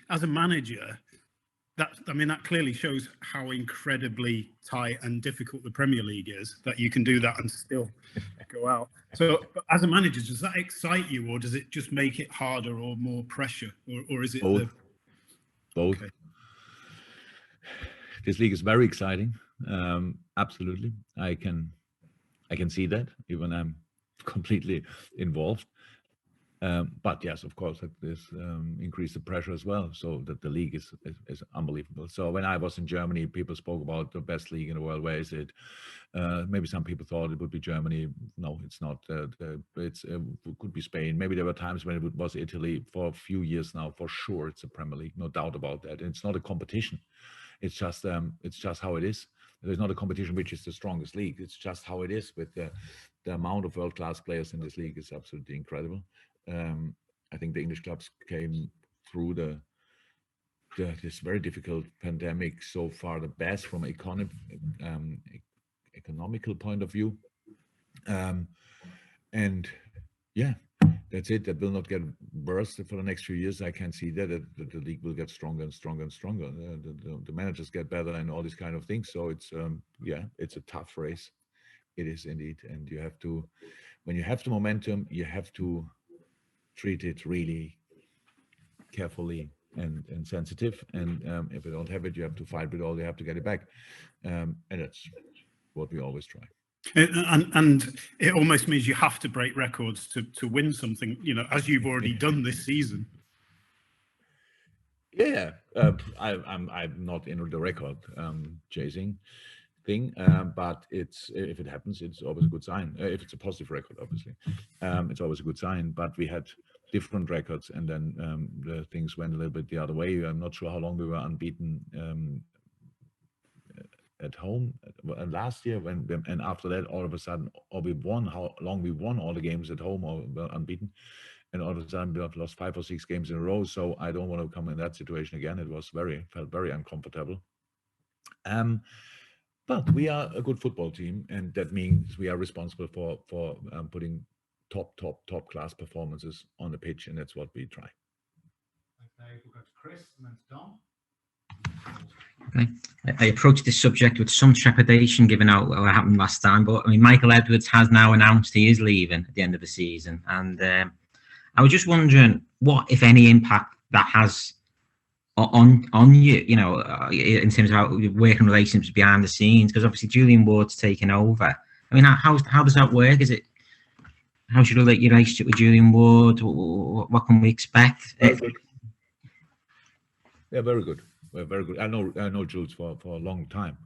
as a manager, that clearly shows how incredibly tight and difficult the Premier League is, that you can do that and still go out. So as a manager, does that excite you, or does it just make it harder or more pressure, or is it both? Both. Okay. This league is very exciting. Absolutely, I can see that, even I'm completely involved. But yes, of course, this increased the pressure as well, so that the league is unbelievable. So when I was in Germany, people spoke about the best league in the world. Where is it? Maybe some people thought it would be Germany. No, it's not. It could be Spain. Maybe there were times when it was Italy. For a few years now, for sure, it's a Premier League, no doubt about that. And it's not a competition. It's just how it is. There's not a competition which is the strongest league. It's just how it is. With the amount of world-class players in this league is absolutely incredible. I think the English clubs came through this very difficult pandemic so far the best from economical point of view, and yeah, that's it. That will not get worse for the next few years. I can see that the league will get stronger and stronger and stronger. The managers get better and all these kind of things. So it's it's a tough race. It is indeed, and you have to, when you have the momentum, you have to treat it really carefully and sensitive, and if you don't have it, you have to fight with all you have to get it back, and that's what we always try. And it almost means you have to break records to win something, as you've already done this season. Yeah, I'm not in the record chasing thing, but if it happens, it's always a good sign. If it's a positive record, obviously, it's always a good sign. But we had different records, and then the things went a little bit the other way. I'm not sure how long we were unbeaten at home last year, and after that, all of a sudden, how long we won all the games at home or were unbeaten, and all of a sudden we have lost 5 or 6 games in a row. So I don't want to come in that situation again. It was felt very uncomfortable. But we are a good football team, and that means we are responsible for putting top class performances on the pitch, and that's what we try. Okay, we'll go to Chris and then to Dom. Okay. I approached this subject with some trepidation, given out what happened last time. But I mean, Michael Edwards has now announced he is leaving at the end of the season, and I was just wondering what, if any, impact that has on you, in terms of how working relationships behind the scenes, because obviously Julian Ward's taken over. I mean, how does that work? How should your relationship with Julian Ward? What can we expect? Very good. Yeah, very good. Very good. I know Jules for a long time.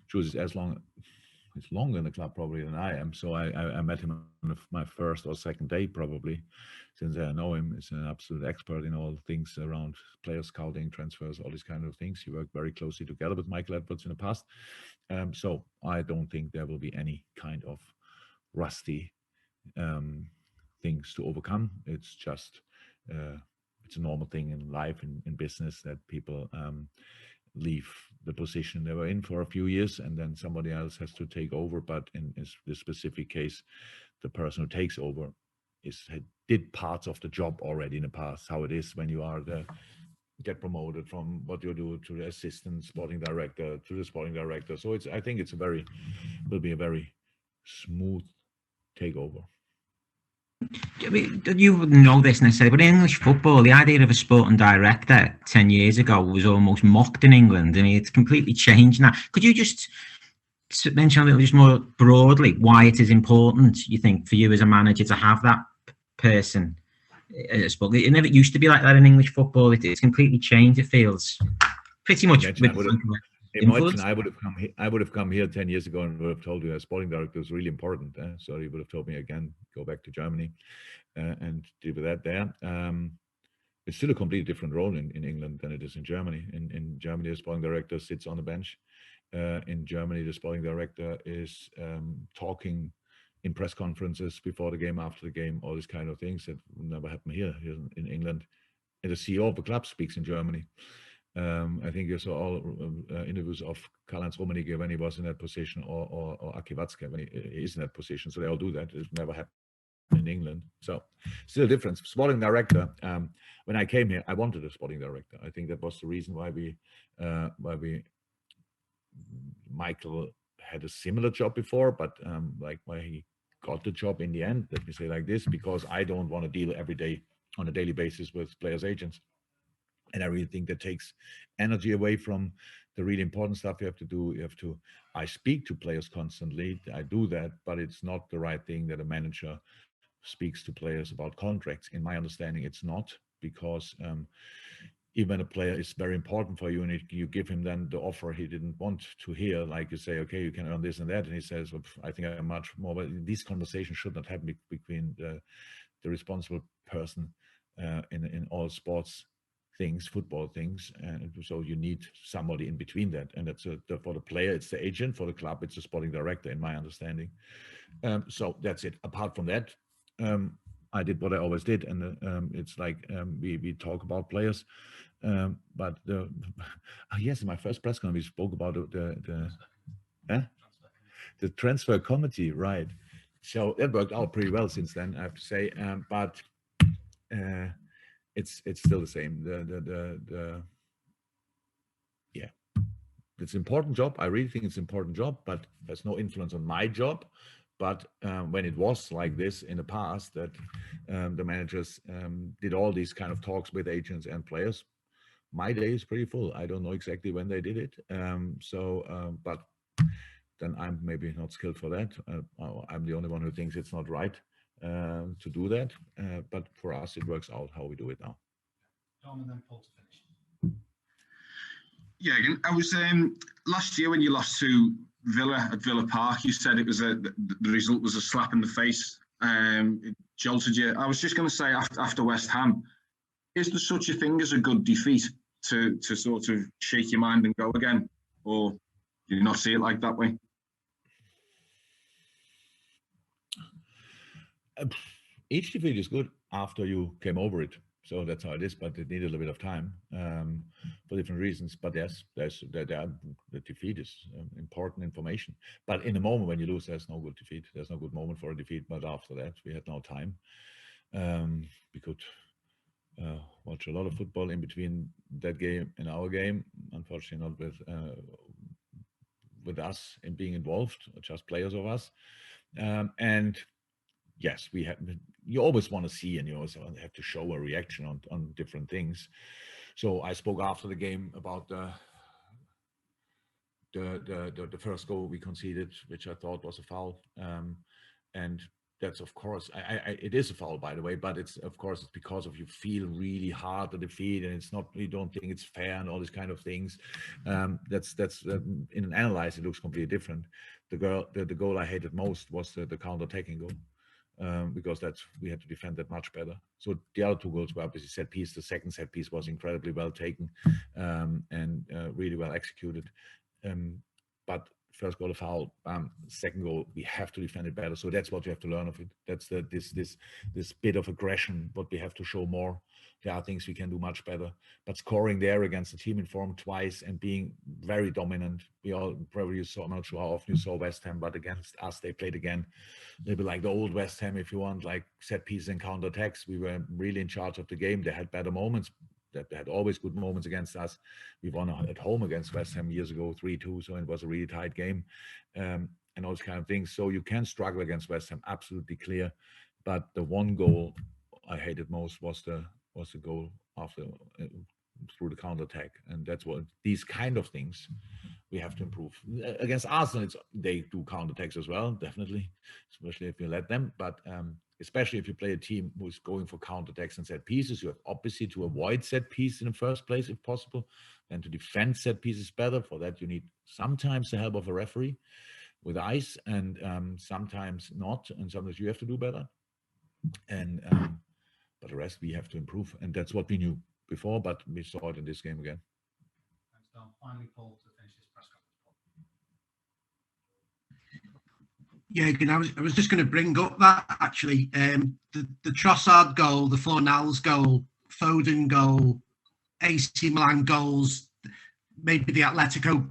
Jules is longer in the club probably than I am. So I met him on my first or second day probably. Since I know him, he's an absolute expert in all things around player scouting, transfers, all these kind of things. He worked very closely together with Michael Edwards in the past. So I don't think there will be any kind of rusty things to overcome. It's just it's a normal thing in life, in business, that people leave the position they were in for a few years, and then somebody else has to take over. But in this specific case, the person who takes over did parts of the job already in the past. How it is when you are get promoted from what you do to the assistant sporting director to the sporting director. So I think will be a very smooth takeover. You know this necessarily, but in English football, the idea of a sporting director 10 years ago was almost mocked in England. I mean, it's completely changed now. Could you just mention a little just more broadly why it is important, you think, for you as a manager to have that person? It never used to be like that in English football. It's completely changed. It feels pretty much. I would have come here 10 years ago and would have told you a sporting director is really important. So you would have told me again, go back to Germany and deal with that there. It's still a completely different role in England than it is in Germany. In Germany, the sporting director sits on the bench. In Germany, the sporting director is talking in press conferences before the game, after the game, all these kind of things that never happen here in England. And the CEO of the club speaks in Germany. I think you saw all interviews of Karl-Heinz Rummenigge when he was in that position, or Aki Watzke when he is in that position. So they all do that. It never happened in England. So still a difference. Sporting director. When I came here, I wanted a sporting director. I think that was the reason why Michael had a similar job before, but like why he got the job in the end, let me say like this, because I don't want to deal every day on a daily basis with players' agents. And I really think that takes energy away from the really important stuff you have to do. I speak to players constantly. I do that, but it's not the right thing that a manager speaks to players about contracts. In my understanding, it's not, because even when a player is very important for you and you give him then the offer he didn't want to hear, like you say, okay, you can earn this and that, and he says, well, I think I'm much more, but these conversations should not happen between the responsible person in all sports things, football things, and so you need somebody in between that, and that's for the player it's the agent, for the club it's the sporting director, in my understanding. So that's it. Apart from that, I did what I always did, and it's like we talk about players, but yes, in my first press conference we spoke about the transfer committee, right? So that worked out pretty well since then, I have to say, but it's still the same. Yeah, it's an important job. I really think it's an important job, but there's no influence on my job. But when it was like this in the past, that the managers did all these kind of talks with agents and players, my day is pretty full. I don't know exactly when they did it. But then I'm maybe not skilled for that. I'm the only one who thinks it's not right to do that. But for us, it works out how we do it now. Dom and then Paul to finish. Yeah, I was last year when you lost to Villa at Villa Park, you said it was the result was a slap in the face. It jolted you. I was just going to say after West Ham, is there such a thing as a good defeat to sort of shake your mind and go again, or do you not see it like that way? Each defeat is good after you came over it. So that's how it is, but it needed a little bit of time for different reasons. But yes, the defeat is important information. But in the moment when you lose, there's no good defeat. There's no good moment for a defeat. But after that, we had no time. We could watch a lot of football in between that game and our game. Unfortunately, not with us in being involved, just players of us. And yes, we have. You always want to see, and you also have to show a reaction on different things. So I spoke after the game about the first goal we conceded, which I thought was a foul, and that's of course it is a foul, by the way, but it's of course it's because of you feel really hard the defeat, and it's not, you don't think it's fair and all these kind of things. That's in an analyze it looks completely different. The goal I hated most was the counter-attacking goal. Because we had to defend that much better. So the other two goals were obviously set piece. The second set piece was incredibly well taken and really well executed. But first goal a foul, second goal we have to defend it better. So that's what you have to learn of it. That's this bit of aggression, what we have to show more. There are things we can do much better. But scoring there against the team in form twice and being very dominant. We all probably saw, I'm not sure how often you saw West Ham, but against us they played again. Maybe like the old West Ham, if you want, like set pieces and counter attacks. We were really in charge of the game. They had better moments. They had always good moments against us. We won at home against West Ham years ago, 3-2. So it was a really tight game, and all those kind of things. So you can struggle against West Ham, absolutely clear. But the one goal I hated most was the goal after through the counter attack, and that's what these kind of things we have to improve. Against Arsenal, they do counter attacks as well, definitely, especially if you let them. But especially if you play a team who's going for counter attacks and set pieces, you have obviously to avoid set pieces in the first place if possible, and to defend set pieces better. For that, you need sometimes the help of a referee with eyes, and sometimes not, and sometimes you have to do better. And but the rest we have to improve, and that's what we knew before, but we saw it in this game again. Thanks, Dom. Finally, Paul, to finish his press conference. Yeah, I was just going to bring up that actually. The Trossard goal, the Fornals goal, Foden goal, AC Milan goals, maybe the Atletico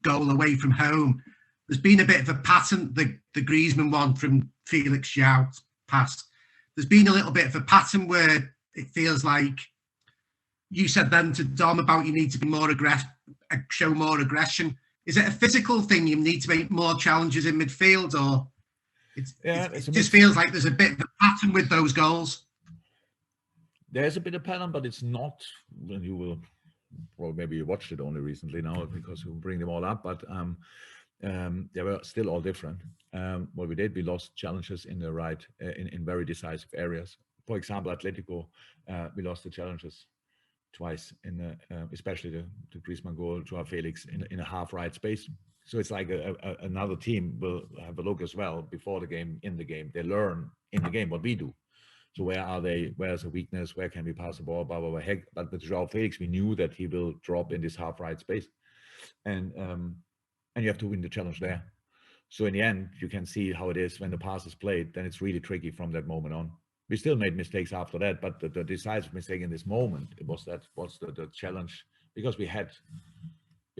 goal away from home. There's been a bit of a pattern. The Griezmann one from Felix João pass there's been a little bit of a pattern where it feels like you said then to Dom about you need to be more show more aggression. Is it a physical thing? You need to make more challenges in midfield, or it just feels like there's a bit of a pattern with those goals? There's a bit of pattern, but it's not. When you will, well, maybe you watched it only recently now because you bring them all up, but they were still all different. What we did, we lost challenges in the right, in very decisive areas. For example, Atletico, we lost the challenges twice in the, especially the Griezmann goal to our Felix in a half right space. So it's like another team will have a look as well before the game, in the game. They learn in the game what we do. So where are they? Where's the weakness? Where can we pass the ball? Blah, blah, blah. Heck, but with Joao Felix, we knew that he will drop in this half right space, and you have to win the challenge there. So in the end, you can see how it is when the pass is played. Then it's really tricky from that moment on. We still made mistakes after that, but the decisive mistake in this moment, it was the challenge, because we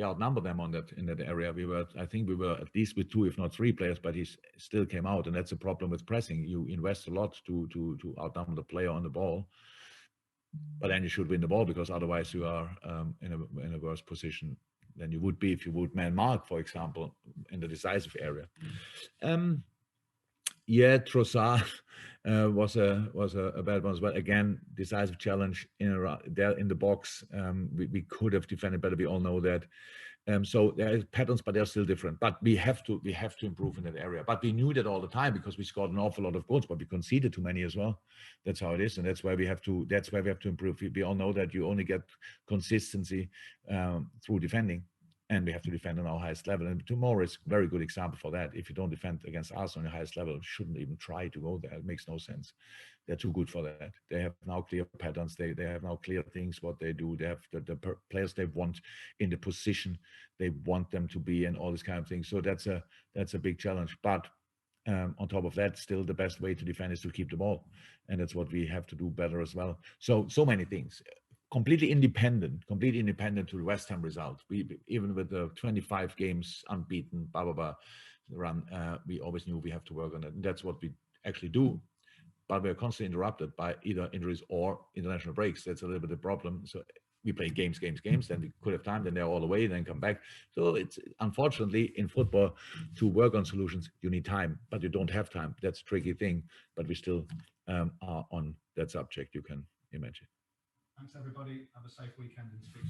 outnumbered them in that area. I think we were at least with 2, if not 3 players, but he still came out, and that's a problem with pressing. You invest a lot to outnumber the player on the ball, but then you should win the ball, because otherwise you are in a worse position than you would be if you would man mark, for example, in the decisive area. Yeah, Trossard was a bad one as well. Again, decisive challenge there in the box. We could have defended better. We all know that. So there are patterns, but they're still different. But we have to improve in that area. But we knew that all the time, because we scored an awful lot of goals, but we conceded too many as well. That's how it is, and that's why we have to improve. We all know that you only get consistency through defending. And we have to defend on our highest level. And tomorrow is a very good example for that. If you don't defend against us on your highest level, you shouldn't even try to go there. It makes no sense. They're too good for that. They have now clear patterns. They have now clear things, what they do. They have the players they want in the position they want them to be, and all this kind of thing. So that's a big challenge. But on top of that, still the best way to defend is to keep the ball. And that's what we have to do better as well. So many things. Completely independent to the West Ham result. We, even with the 25 games unbeaten, blah, blah, blah, run, we always knew we have to work on it. And that's what we actually do. But we're constantly interrupted by either injuries or international breaks. That's a little bit of a problem. So we play games, then we could have time, then they're all away, then come back. So it's, unfortunately, in football, to work on solutions, you need time, but you don't have time. That's a tricky thing, but we still are on that subject, you can imagine. Thanks, everybody. Have a safe weekend and speak to you.